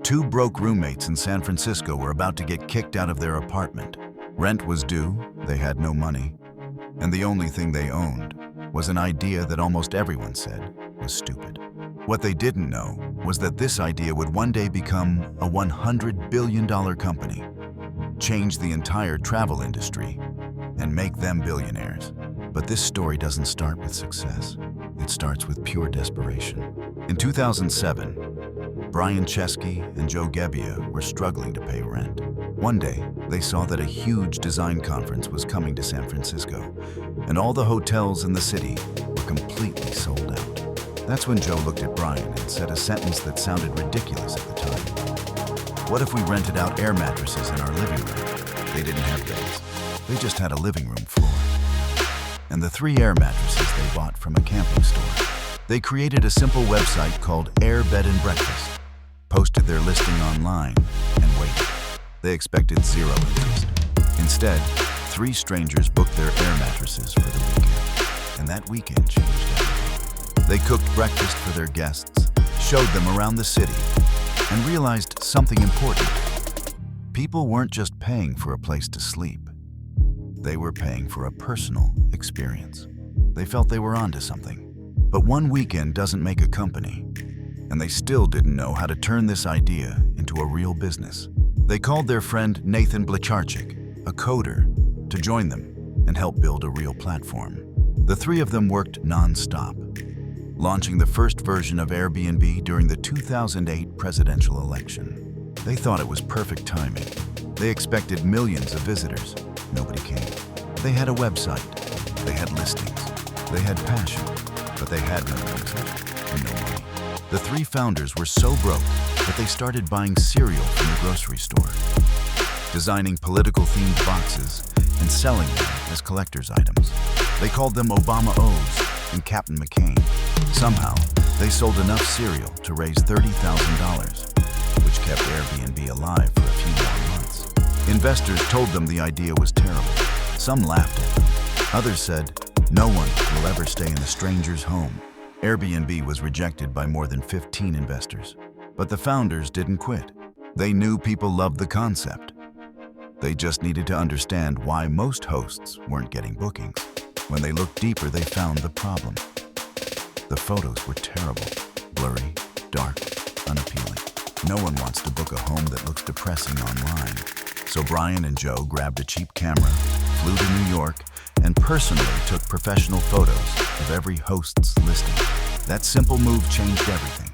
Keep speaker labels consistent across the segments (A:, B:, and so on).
A: Two broke roommates in San Francisco were about to get kicked out of their apartment. Rent was due, they had no money, and the only thing they owned was an idea that almost everyone said was stupid. What they didn't know was that this idea would one day become a $100 billion company, change the entire travel industry, and make them billionaires. But this story doesn't start with success. It starts with pure desperation. In 2007, Brian Chesky and Joe Gebbia were struggling to pay rent. One day, they saw that a huge design conference was coming to San Francisco, and all the hotels in the city were completely sold out. That's when Joe looked at Brian and said a sentence that sounded ridiculous at the time. What if we rented out air mattresses in our living room? They didn't have beds. They just had a living room floor. And the 3 air mattresses they bought from a camping store. They created a simple website called Air Bed and Breakfast, posted their listing online, and waited. They expected 0 interest. Instead, 3 strangers booked their air mattresses for the weekend. And that weekend changed everything. They cooked breakfast for their guests, showed them around the city, and realized something important. People weren't just paying for a place to sleep. They were paying for a personal experience. They felt they were onto something. But one weekend doesn't make a company, and they still didn't know how to turn this idea into a real business. They called their friend Nathan Blecharczyk, a coder, to join them and help build a real platform. The 3 of them worked non-stop, launching the first version of Airbnb during the 2008 presidential election. They thought it was perfect timing. They expected millions of visitors. Nobody came. They had a website. They had listings. They had passion. But they had no users and no money. The 3 founders were so broke that they started buying cereal from the grocery store, designing political-themed boxes and selling them as collector's items. They called them Obama O's and Captain McCain. Somehow, they sold enough cereal to raise $30,000, which kept Airbnb alive for a few more months. Investors told them the idea was terrible. Some laughed at them. Others said, "No one will ever stay in a stranger's home." Airbnb was rejected by more than 15 investors. But the founders didn't quit. They knew people loved the concept. They just needed to understand why most hosts weren't getting bookings. When they looked deeper, they found the problem. The photos were terrible, blurry, dark, unappealing. No one wants to book a home that looks depressing online. So Brian and Joe grabbed a cheap camera, flew to New York, and personally took professional photos of every host's listing. That simple move changed everything.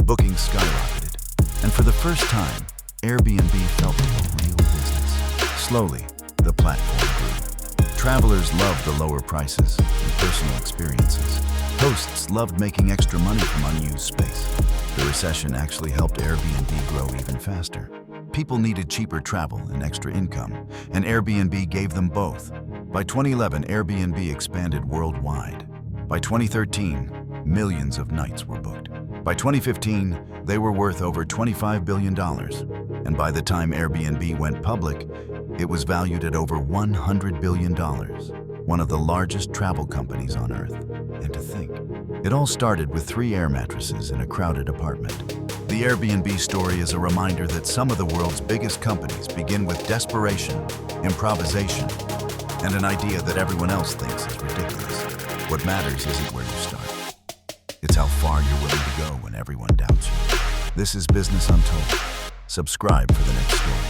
A: Bookings skyrocketed, and for the first time, Airbnb felt like a real business. Slowly, the platform grew. Travelers loved the lower prices and personal experiences. Hosts loved making extra money from unused space. The recession actually helped Airbnb grow even faster. People needed cheaper travel and extra income, and Airbnb gave them both. By 2011, Airbnb expanded worldwide. By 2013, millions of nights were booked. By 2015, they were worth over $25 billion. And by the time Airbnb went public, it was valued at over $100 billion, one of the largest travel companies on Earth. And to think, it all started with 3 air mattresses in a crowded apartment. The Airbnb story is a reminder that some of the world's biggest companies begin with desperation, improvisation, and an idea that everyone else thinks is ridiculous. What matters isn't where you start. It's how far you're willing to go when everyone doubts you. This is Business Untold. Subscribe for the next story.